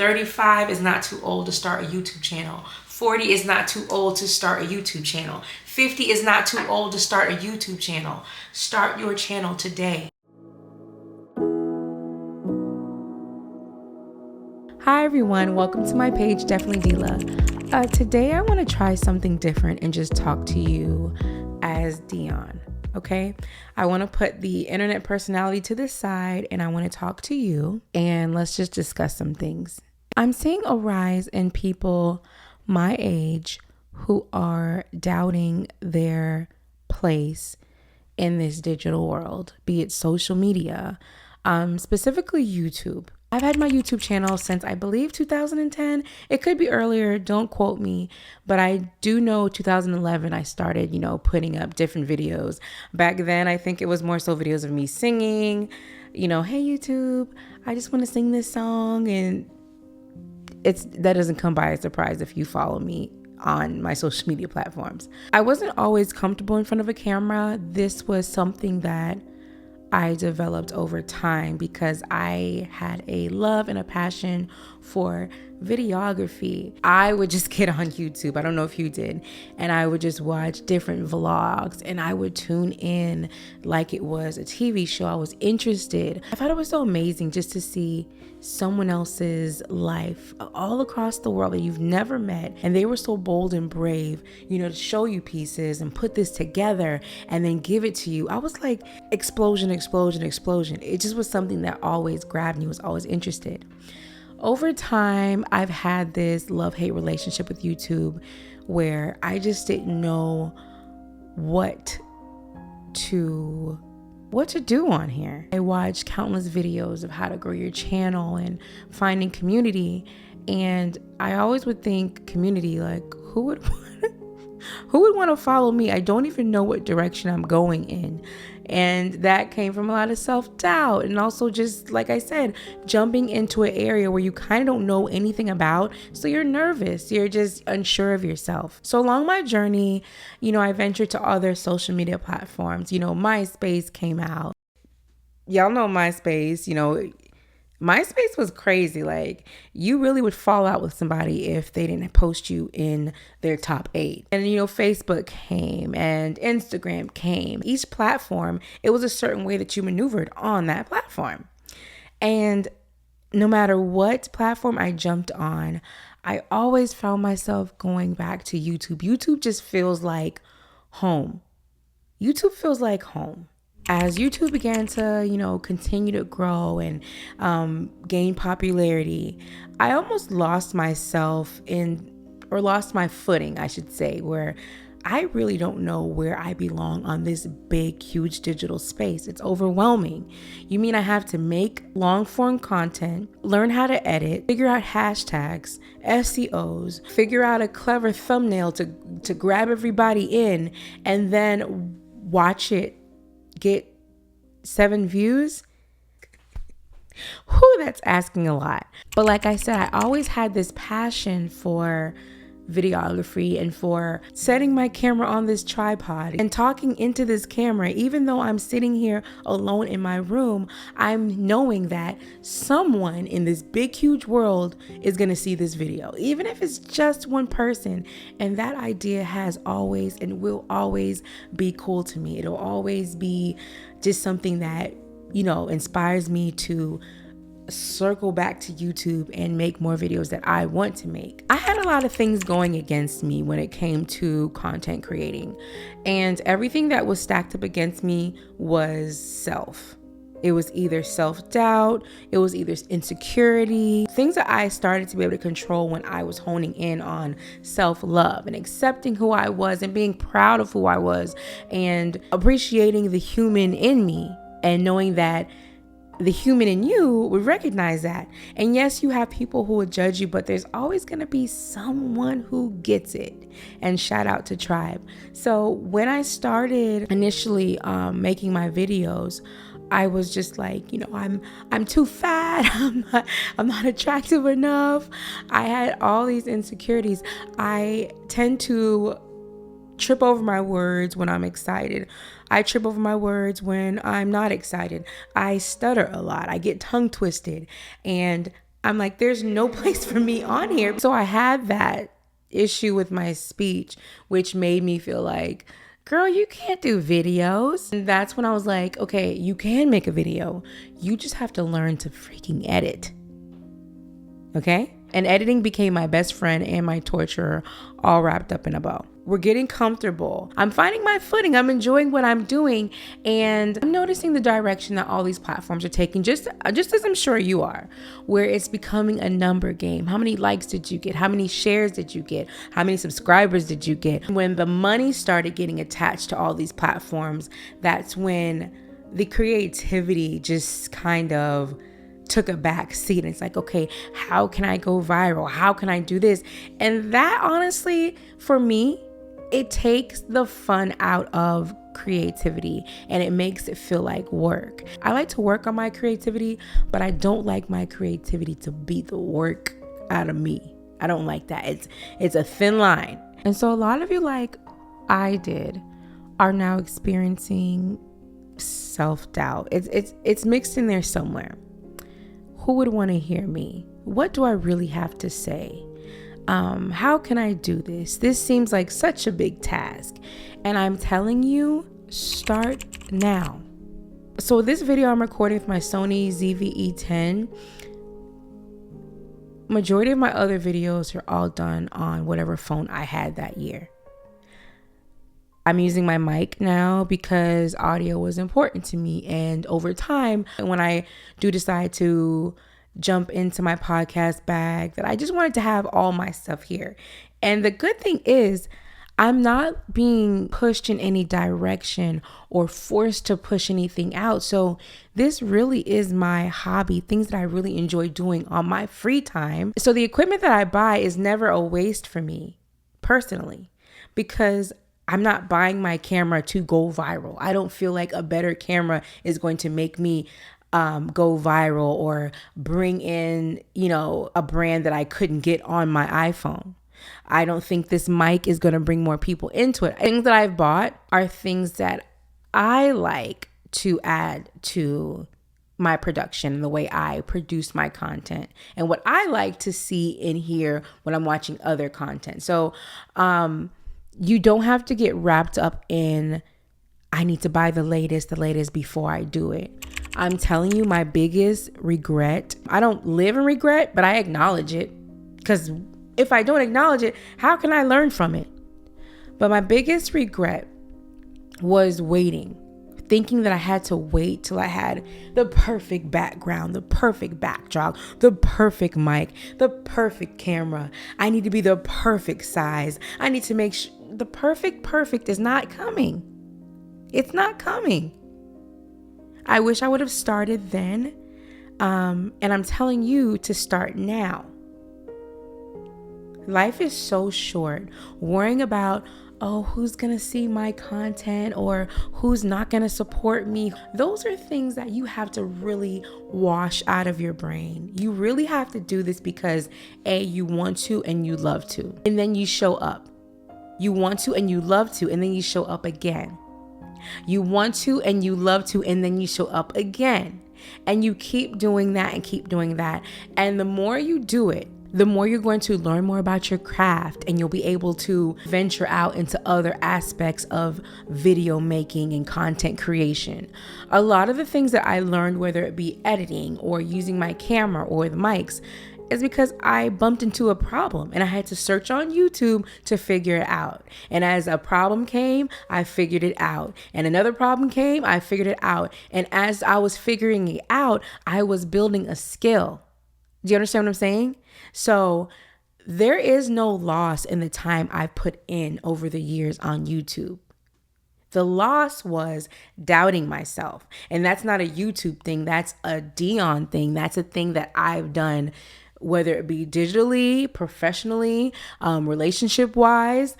35 is not too old to start a YouTube channel. 40 is not too old to start a YouTube channel. 50 is not too old to start a YouTube channel. Start your channel today. Hi everyone, welcome to my page, Definitely Deela. Today I want to try something different and just talk to you as Dion, okay? I want to put the internet personality to the side and I want to talk to you and let's just discuss some things. I'm seeing a rise in people my age who are doubting their place in this digital world, be it social media, specifically YouTube. I've had my YouTube channel since I believe 2010. It could be earlier, don't quote me, but I do know 2011 I started, putting up different videos. Back then, I think it was more so videos of me singing, hey YouTube, I just want to sing this song, and that doesn't come by a surprise if you follow me on my social media platforms. I wasn't always comfortable in front of a camera. This was something that I developed over time because I had a love and a passion for videography. I would just get on YouTube, I don't know if you did, and I would just watch different vlogs and I would tune in like it was a TV show. I was interested. I thought it was so amazing just to see someone else's life all across the world that you've never met, and they were so bold and brave, to show you pieces and put this together and then give it to you. I was like, explosion. It just was something that always grabbed me, was always interested. Over time, I've had this love-hate relationship with YouTube where I just didn't know what to do on here. I watched countless videos of how to grow your channel and finding community, and I always would think community, like who would want to follow me? I don't even know what direction I'm going in. And that came from a lot of self-doubt, and also just, like I said, jumping into an area where you kind of don't know anything about, so you're nervous, you're just unsure of yourself. So along my journey, I ventured to other social media platforms. MySpace came out. Y'all know MySpace. MySpace was crazy. Like, you really would fall out with somebody if they didn't post you in their top 8. And, Facebook came and Instagram came. Each platform, it was a certain way that you maneuvered on that platform. And no matter what platform I jumped on, I always found myself going back to YouTube. YouTube just feels like home. YouTube feels like home. As YouTube began to, continue to grow and gain popularity, I almost lost myself lost my footing, I should say, where I really don't know where I belong on this big, huge digital space. It's overwhelming. You mean I have to make long form content, learn how to edit, figure out hashtags, SEOs, figure out a clever thumbnail to grab everybody in, and then watch it get 7 views? Whew, that's asking a lot. But like I said, I always had this passion for videography and for setting my camera on this tripod and talking into this camera. Even though I'm sitting here alone in my room, I'm knowing that someone in this big, huge world is going to see this video, even if it's just one person. And that idea has always and will always be cool to me. It'll always be just something that, inspires me to circle back to YouTube and make more videos that I want to make. I had a lot of things going against me when it came to content creating, and everything that was stacked up against me was self. It was either self-doubt, it was either insecurity, things that I started to be able to control when I was honing in on self-love and accepting who I was and being proud of who I was and appreciating the human in me and knowing that the human in you would recognize that. And yes, you have people who would judge you, but there's always going to be someone who gets it. And shout out to Tribe. So when I started initially making my videos, I was just like, I'm too fat. I'm not attractive enough. I had all these insecurities. I tend to trip over my words when I'm excited. I trip over my words when I'm not excited. I stutter a lot. I get tongue twisted. And I'm like, there's no place for me on here. So I had that issue with my speech, which made me feel like, girl, you can't do videos. And that's when I was like, okay, you can make a video. You just have to learn to freaking edit. Okay? And editing became my best friend and my torturer, all wrapped up in a bow. We're getting comfortable. I'm finding my footing. I'm enjoying what I'm doing. And I'm noticing the direction that all these platforms are taking, just as I'm sure you are, where it's becoming a number game. How many likes did you get? How many shares did you get? How many subscribers did you get? When the money started getting attached to all these platforms, that's when the creativity just kind of took a back seat. It's like, okay, how can I go viral? How can I do this? And that, honestly, for me, it takes the fun out of creativity and it makes it feel like work. I like to work on my creativity, but I don't like my creativity to beat the work out of me. I don't like that. It's a thin line. And so a lot of you, like I did, are now experiencing self-doubt. It's mixed in there somewhere. Who would want to hear me? What do I really have to say? How can I do this? This seems like such a big task. And I'm telling you, start now. So this video I'm recording with my Sony ZV-E10. Majority of my other videos are all done on whatever phone I had that year. I'm using my mic now because audio was important to me. And over time, when I do decide to jump into my podcast bag, that I just wanted to have all my stuff here. And the good thing is, I'm not being pushed in any direction or forced to push anything out. So this really is my hobby, things that I really enjoy doing on my free time. So the equipment that I buy is never a waste for me personally, because I'm not buying my camera to go viral. I don't feel like a better camera is going to make me go viral or bring in, a brand that I couldn't get on my iPhone. I don't think this mic is going to bring more people into it. Things that I've bought are things that I like to add to my production and the way I produce my content and what I like to see and hear when I'm watching other content. So, you don't have to get wrapped up in, I need to buy the latest before I do it. I'm telling you, my biggest regret, I don't live in regret, but I acknowledge it, because if I don't acknowledge it, how can I learn from it? But my biggest regret was waiting, thinking that I had to wait till I had the perfect background, the perfect backdrop, the perfect mic, the perfect camera. I need to be the perfect size. I need to make sure the perfect is not coming. It's not coming. I wish I would have started then. And I'm telling you to start now. Life is so short. Worrying about, who's going to see my content or who's not going to support me. Those are things that you have to really wash out of your brain. You really have to do this because you want to and you love to. And then you show up. You want to and you love to, and then you show up again. You want to and you love to, and then you show up again. And you keep doing that and keep doing that. And the more you do it, the more you're going to learn more about your craft, and you'll be able to venture out into other aspects of video making and content creation. A lot of the things that I learned, whether it be editing or using my camera or the mics, is because I bumped into a problem and I had to search on YouTube to figure it out. And as a problem came, I figured it out. And another problem came, I figured it out. And as I was figuring it out, I was building a skill. Do you understand what I'm saying? So there is no loss in the time I put in over the years on YouTube. The loss was doubting myself. And that's not a YouTube thing. That's a Dion thing. That's a thing that I've done, whether it be digitally, professionally, relationship-wise,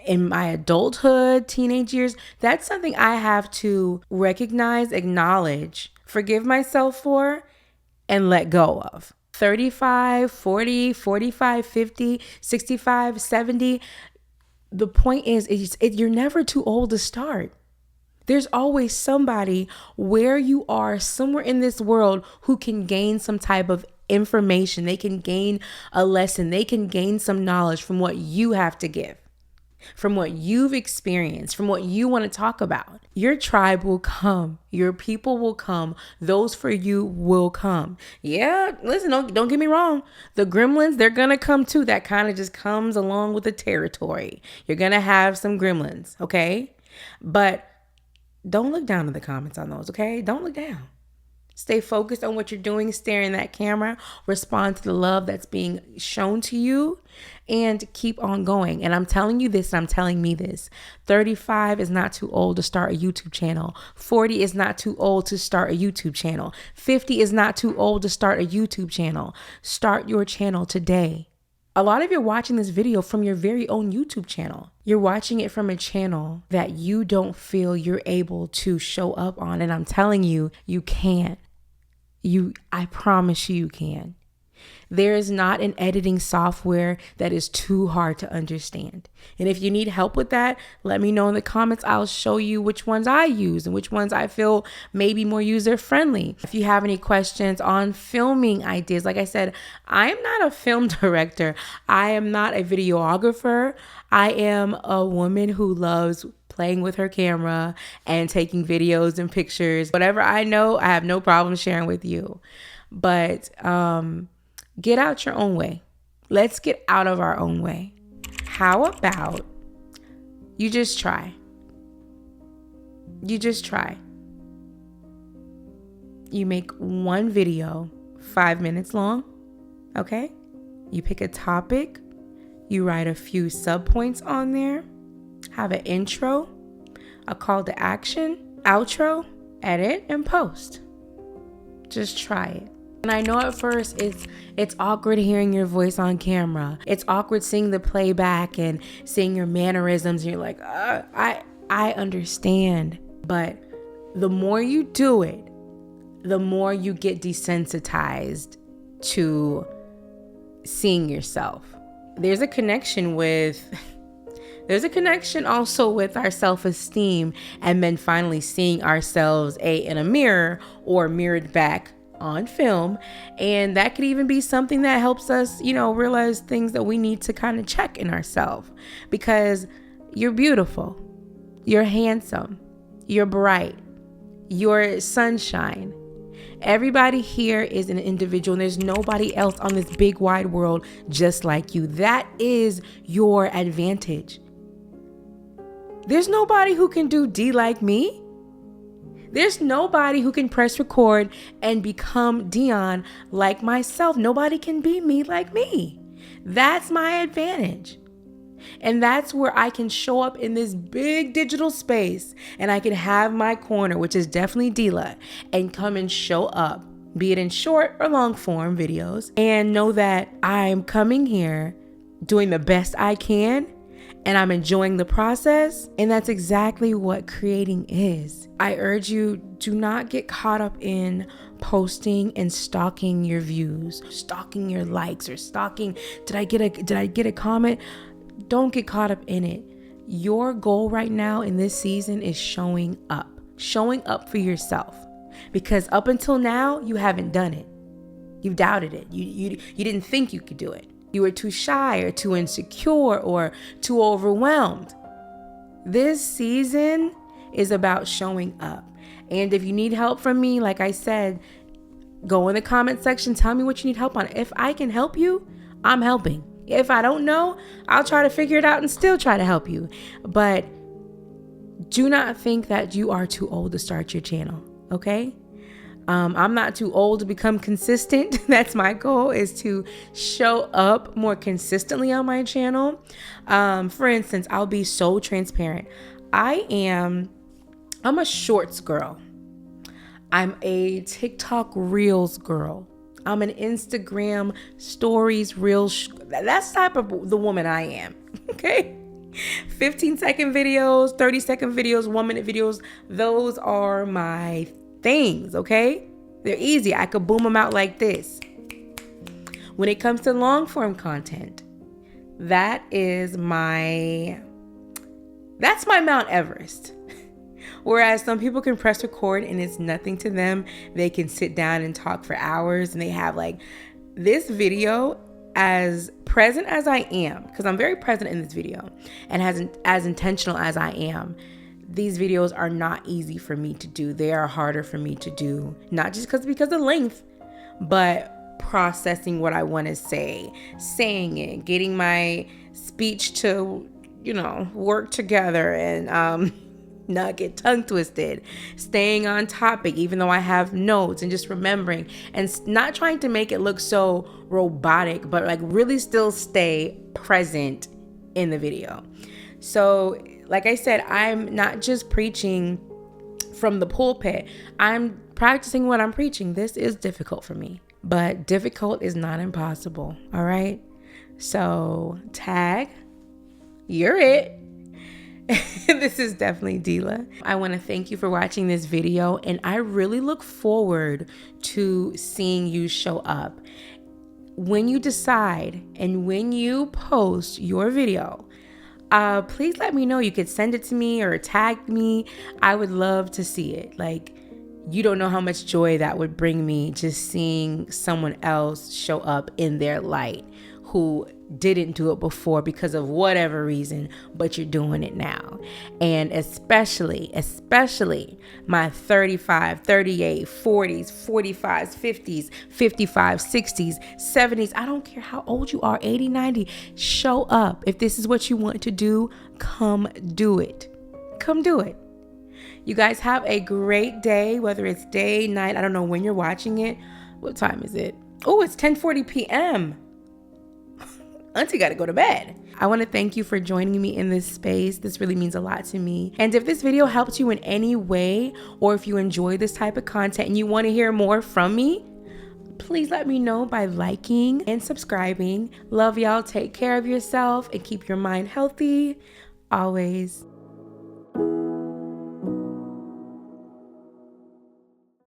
in my adulthood, teenage years. That's something I have to recognize, acknowledge, forgive myself for, and let go of. 35, 40, 45, 50, 65, 70. The point is you're never too old to start. There's always somebody where you are, somewhere in this world, who can gain some type of information. They can gain a lesson. They can gain some knowledge from what you have to give, from what you've experienced, from what you want to talk about. Your tribe will come. Your people will come. Those for you will come. Yeah, listen, don't get me wrong. The gremlins, they're going to come too. That kind of just comes along with the territory. You're going to have some gremlins, okay? But don't look down in the comments on those, okay? Don't look down. Stay focused on what you're doing, stare in that camera, respond to the love that's being shown to you, and keep on going. And I'm telling you this, and I'm telling me this. 35 is not too old to start a YouTube channel. 40 is not too old to start a YouTube channel. 50 is not too old to start a YouTube channel. Start your channel today. A lot of you are watching this video from your very own YouTube channel. You're watching it from a channel that you don't feel you're able to show up on. And I'm telling you, you can. I promise you can. There is not an editing software that is too hard to understand. And if you need help with that, let me know in the comments. I'll show you which ones I use and which ones I feel maybe more user friendly. If you have any questions on filming ideas, like I said, I am not a film director. I am not a videographer. I am a woman who loves playing with her camera and taking videos and pictures. Whatever I know, I have no problem sharing with you. But get out your own way. Let's get out of our own way. How about you just try? You just try. You make one video 5 minutes long, okay? You pick a topic. You write a few subpoints on there. Have an intro, a call to action, outro, edit, and post. Just try it. And I know at first it's awkward hearing your voice on camera. It's awkward seeing the playback and seeing your mannerisms. And you're like, I understand. But the more you do it, the more you get desensitized to seeing yourself. There's a connection also with our self-esteem and then finally seeing ourselves in a mirror or mirrored back on film. And that could even be something that helps us, realize things that we need to kind of check in ourselves, because you're beautiful, you're handsome, you're bright, you're sunshine. Everybody here is an individual, and there's nobody else on this big wide world just like you. That is your advantage. There's nobody who can do D like me. There's nobody who can press record and become Dion like myself. Nobody can be me like me. That's my advantage. And that's where I can show up in this big digital space, and I can have my corner, which is definitely Deela, and come and show up, be it in short or long form videos, and know that I'm coming here doing the best I can, and I'm enjoying the process. And that's exactly what creating is. I urge you, do not get caught up in posting and stalking your views, stalking your likes, or stalking, did I get a comment? Don't get caught up in it. Your goal right now in this season is showing up for yourself, because up until now, you haven't done it. You've doubted it. You didn't think you could do it. You were too shy or too insecure or too overwhelmed. This season is about showing up. And if you need help from me, like I said, go in the comment section. Tell me what you need help on. If I can help you, I'm helping. If I don't know, I'll try to figure it out and still try to help you. But do not think that you are too old to start your channel, okay? I'm not too old to become consistent. That's my goal, is to show up more consistently on my channel. For instance, I'll be so transparent. I'm a shorts girl. I'm a TikTok Reels girl. I'm an Instagram stories Reels. That's the type of the woman I am, okay? 15-second videos, 30-second videos, 1-minute videos. Those are my things, okay? They're easy. I could boom them out like this. When it comes to long form content, that's my Mount Everest. Whereas some people can press record and it's nothing to them. They can sit down and talk for hours, and they have like this video, as present as I am, because I'm very present in this video, and as intentional as I am, these videos are not easy for me to do. They are harder for me to do, not just because of length, but processing what I want to say, saying it, getting my speech to, work together and not get tongue twisted, staying on topic, even though I have notes, and just remembering and not trying to make it look so robotic, but like really still stay present in the video. So, like I said, I'm not just preaching from the pulpit. I'm practicing what I'm preaching. This is difficult for me, but difficult is not impossible. All right. So tag, you're it. This is definitely Deela. I want to thank you for watching this video, and I really look forward to seeing you show up. When you decide and when you post your video, please let me know. You could send it to me or tag me. I would love to see it. Like, you don't know how much joy that would bring me, just seeing someone else show up in their light who didn't do it before because of whatever reason, but you're doing it now. And especially my 35, 38, 40s, 45s, 50s, 55s, 60s, 70s. I don't care how old you are, 80, 90, show up. If this is what you want to do, come do it. Come do it. You guys have a great day, whether it's day, night. I don't know when you're watching it. What time is it? Oh, it's 10:40 p.m. Auntie got to go to bed. I want to thank you for joining me in this space. This really means a lot to me. And if this video helped you in any way, or if you enjoy this type of content and you want to hear more from me, please let me know by liking and subscribing. Love y'all. Take care of yourself and keep your mind healthy always.